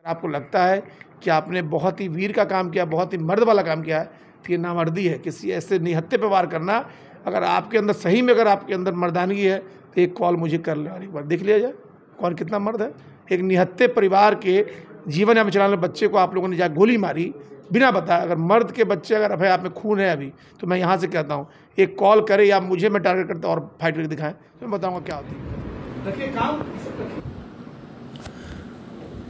आपको लगता है कि आपने बहुत ही वीर का काम किया, बहुत ही मर्द वाला काम किया है, तो ये नामर्दी है। किसी ऐसे निहत्थे पे वार करना, अगर आपके अंदर सही में अगर आपके अंदर मर्दानगी है तो एक कॉल मुझे कर ले और एक बार देख लिया जाए कौन कितना मर्द है। एक निहत्थे परिवार के जीवन यापन चलाने वाले बच्चे को आप लोगों ने जाकर गोली मारी बिना बताए। अगर मर्द के बच्चे अगर अभी आप में खून है अभी, तो मैं यहाँ से कहता हूँ एक कॉल करे या मुझे मैं टारगेट करता और फाइट करके दिखाएं तो मैं बताऊँगा क्या होती है। रखिए काम।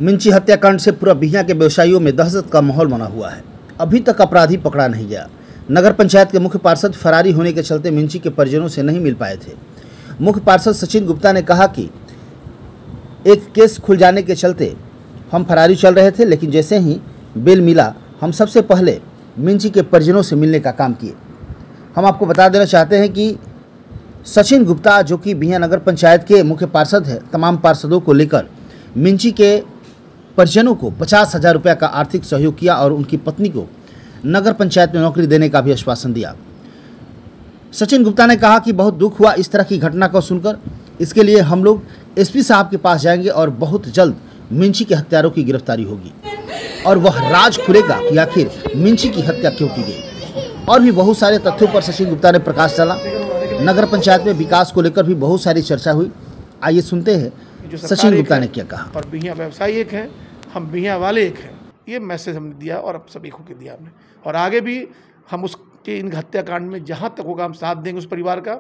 मिंची हत्याकांड से पूरा बिहियां के व्यवसायियों में दहशत का माहौल बना हुआ है। अभी तक अपराधी पकड़ा नहीं गया। नगर पंचायत के मुख्य पार्षद फरारी होने के चलते मिंची के परिजनों से नहीं मिल पाए थे। मुख्य पार्षद सचिन गुप्ता ने कहा कि एक केस खुल जाने के चलते हम फरारी चल रहे थे, लेकिन जैसे ही बेल मिला हम सबसे पहले मिंची के परिजनों से मिलने का काम किए। हम आपको बता देना चाहते हैं कि सचिन गुप्ता जो कि बिहियां नगर पंचायत के मुख्य पार्षद है, तमाम पार्षदों को लेकर मिंची के परिजनों को 50,000 रुपये का आर्थिक सहयोग किया और उनकी पत्नी को नगर पंचायत में नौकरी देने का भी आश्वासन दिया। सचिन गुप्ता ने कहा कि बहुत दुख हुआ इस तरह की घटना को सुनकर। इसके लिए हम लोग एसपी साहब के पास जाएंगे और बहुत जल्द मिंची के हत्यारों की गिरफ्तारी होगी और वह राज खुलेगा कि आखिर मिंची की हत्या क्यों की गई। और भी बहुत सारे तथ्यों पर सचिन गुप्ता ने प्रकाश डाला। नगर पंचायत में विकास को लेकर भी बहुत सारी चर्चा हुई। आइए सुनते हैं सचिन गुप्ता ने क्या कहा। और बिहियां व्यवसायी एक हैं, हम बिहियां वाले एक हैं, ये मैसेज हमने दिया और अब सभी को दिया हमने। और आगे भी हम उसके इन हत्याकांड में जहाँ तक होगा हम साथ देंगे उस परिवार का।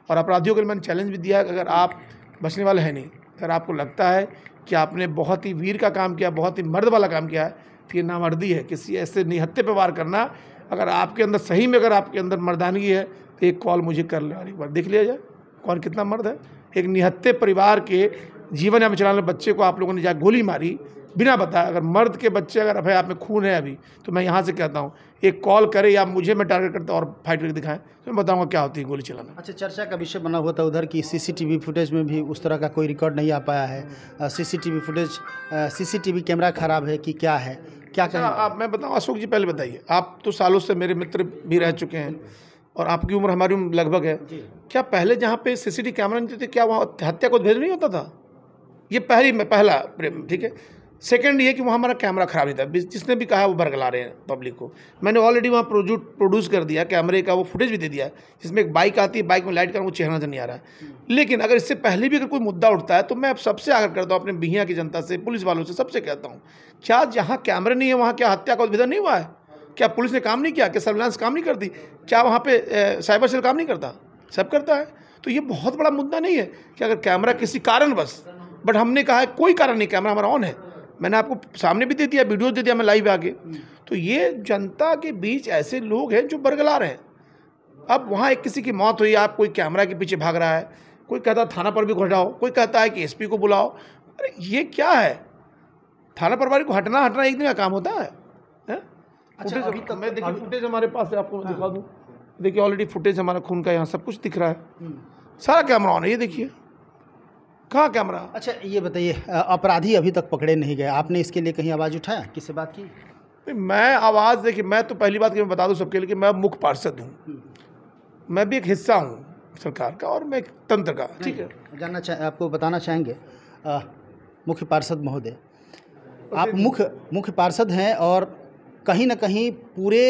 और अपराधियों के लिए मैंने चैलेंज भी दिया कि अगर आप बचने वाले हैं नहीं, अगर आपको लगता है कि आपने बहुत ही वीर का काम किया, बहुत ही मर्द वाला काम किया है, तो ये नामर्दी है। किसी ऐसे निहत्थे पे वार करना, अगर आपके अंदर सही में अगर आपके अंदर मर्दानगी है तो एक कॉल मुझे कर ले और एक बार देख लिया जाए कौन कितना मर्द है। एक निहत्थे परिवार के जीवन यापन चलाने वाले बच्चे को आप लोगों ने जाकर गोली मारी बिना बताए। अगर मर्द के बच्चे अगर अभी आप में खून है अभी, तो मैं यहाँ से कहता हूँ एक कॉल करे या मुझे मैं टारगेट करता और फाइट करके दिखाएं तो मैं बताऊँगा क्या होती है गोली चलाना। अच्छा, चर्चा का विषय बना हुआ था उधर की सीसीटीवी फुटेज में भी उस तरह का कोई रिकॉर्ड नहीं आ पाया है। सीसीटीवी फुटेज, सीसीटीवी कैमरा खराब है कि क्या है, क्या कहें आप? मैं बताऊँ अशोक जी, पहले बताइए, आप तो सालों से मेरे मित्र भी रह चुके हैं और आपकी उम्र हमारी उम्र लगभग है। क्या पहले जहाँ पे सीसीटीवी कैमरा नहीं थे, क्या वहाँ हत्या को भेज नहीं होता था? ये पहला ठीक है। सेकंड ये कि वहाँ हमारा कैमरा खराब नहीं था। जिसने भी कहा वो बरगला रहे हैं पब्लिक को। मैंने ऑलरेडी वहाँ प्रोड्यूस कर दिया कैमरे का, वो फुटेज भी दे दिया जिसमें एक बाइक आती है, बाइक में लाइट का वो चेहरा नजर नहीं आ रहा है। लेकिन अगर इससे पहले भी अगर कोई मुद्दा उठता है तो मैं अब सबसे आग्रह करता हूँ, अपने बिहियां की जनता से, पुलिस वालों से, सबसे कहता हूँ, क्या जहाँ कैमरे नहीं है वहाँ क्या हत्या का उद्भेदन नहीं हुआ है? क्या पुलिस ने काम नहीं किया? क्या सर्विलांस काम नहीं करती? क्या वहाँ पे साइबर सेल काम नहीं करता? सब करता है। तो ये बहुत बड़ा मुद्दा नहीं है कि अगर कैमरा किसी कारण बस, बट हमने कहा है कोई कारण नहीं, कैमरा हमारा ऑन है। मैंने आपको सामने भी दे दिया, वीडियो दे दिया मैं लाइव आके। तो ये जनता के बीच ऐसे लोग हैं जो बरगला रहे हैं। अब वहाँ एक किसी की मौत हुई, आप कोई कैमरा के पीछे भाग रहा है, कोई कहता है थाना पर भी हटाओ, कोई कहता है कि एसपी को बुलाओ। अरे ये क्या है? थाना प्रभारी को हटना एक दिन का काम होता है? अच्छा, अभी तक मैं देखिए फुटेज हमारे पास है, आपको मैं दिखा दूँ। देखिए ऑलरेडी फुटेज हमारा खून का यहाँ सब कुछ दिख रहा है, सारा कैमरा ऑन है, ये देखिए कहाँ कैमरा। अच्छा, ये बताइए, अपराधी अभी तक पकड़े नहीं गए, आपने इसके लिए कहीं आवाज़ उठाया, किससे बात की? मैं आवाज़, देखिए मैं तो पहली बात कि मैं बता दूं सबके लिए कि मैं मुख्य पार्षद हूँ, मैं भी एक हिस्सा हूँ सरकार का और मैं एक तंत्र का। ठीक है, आपको बताना चाहेंगे मुख्य पार्षद महोदय, आप मुख्य पार्षद हैं और कहीं ना कहीं पूरे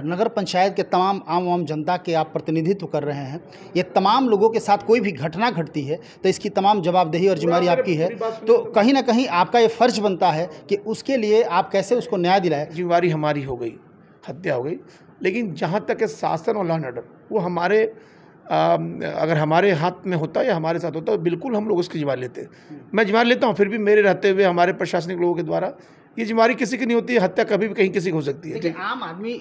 नगर पंचायत के तमाम आम जनता के आप प्रतिनिधित्व कर रहे हैं। ये तमाम लोगों के साथ कोई भी घटना घटती है तो इसकी तमाम जवाबदेही और जिम्मेदारी आपकी है। तो कहीं ना कहीं आपका ये फर्ज बनता है कि उसके लिए आप कैसे उसको न्याय दिलाएं। जिम्मेदारी हमारी हो गई, हत्या हो गई, लेकिन जहाँ तक है शासन और लॉ एंड ऑर्डर, वो हमारे अगर हमारे हाथ में होता या हमारे साथ होता बिल्कुल हम लोग उसकी जिम्मेदारी लेते। मैं जिम्मेदारी लेता हूँ, फिर भी मेरे रहते हुए हमारे प्रशासनिक लोगों के द्वारा ये जिम्मेदारी किसी की नहीं होती है। हत्या कभी भी कहीं किसी की हो सकती है। लेकिन आम आदमी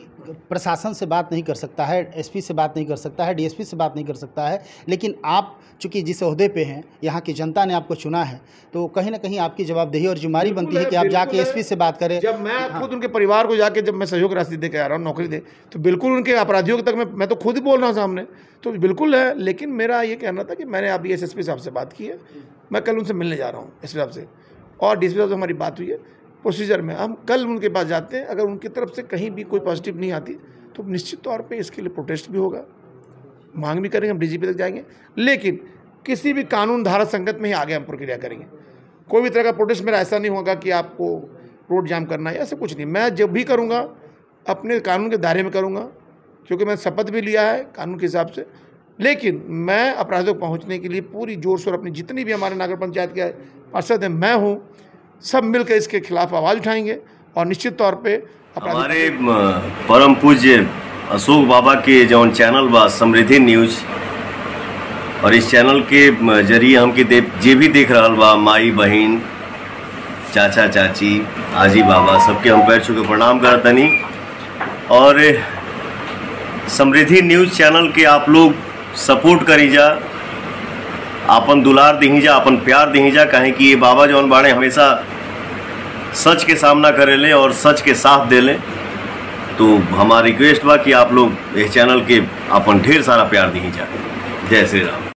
प्रशासन से बात नहीं कर सकता है, एसपी से बात नहीं कर सकता है, डीएसपी से बात नहीं कर सकता है, लेकिन आप चूंकि जिस ओहदे पे हैं, यहाँ की जनता ने आपको चुना है, तो कहीं ना कहीं आपकी जवाबदेही और जिम्मेदारी बनती है कि आप जाके एसपी से बात करें। जब मैं खुद उनके परिवार को जाके जब मैं सहयोग राशि दे के आ रहा हूँ, नौकरी दे, तो बिल्कुल उनके अपराधियों तक मैं तो खुद ही बोल रहा हूँ सामने, तो बिल्कुल है। लेकिन मेरा ये कहना था कि मैंने अभी एसएसपी साहब से बात की है, मैं कल उनसे मिलने जा रहा हूँ एसपी साहब से, और डीएसपी साहब से हमारी बात हुई है प्रोसीजर में। हम कल उनके पास जाते हैं, अगर उनकी तरफ से कहीं भी कोई पॉजिटिव नहीं आती तो निश्चित तौर पे इसके लिए प्रोटेस्ट भी होगा, मांग भी करेंगे, हम डीजीपी तक जाएंगे। लेकिन किसी भी कानून धारा संगत में ही आगे हम प्रक्रिया करेंगे। कोई भी तरह का प्रोटेस्ट मेरा ऐसा नहीं होगा कि आपको रोड जाम करना है, ऐसा कुछ नहीं। मैं जब भी करूँगा अपने कानून के दायरे में करूँगा, क्योंकि मैं शपथ भी लिया है कानून के हिसाब से। लेकिन मैं अपराधियों को पहुँचने के लिए पूरी जोर शोर अपनी जितनी भी हमारे नगर पंचायत के पार्षद हैं, मैं हूँ, सब मिलकर इसके खिलाफ आवाज़ उठाएंगे और निश्चित तौर पे हमारे परम पूज्य अशोक बाबा के जौन चैनल बा समृद्धि न्यूज, और इस चैनल के जरिए हमके जे भी देख रहा बा, माई बहन, चाचा चाची, आजी बाबा, सबके हम पैर छू के प्रणाम करतनी। और समृद्धि न्यूज चैनल के आप लोग सपोर्ट करी जा, आपन दुलार दही जा, आपन प्यार दही जा, काहे कि ये बाबा जौन बाड़े हमेशा सच के सामना करेले और सच के साथ देले। तो हमारी रिक्वेस्ट बा कि आप लोग इस चैनल के अपन ढेर सारा प्यार दही जा। जय श्री राम।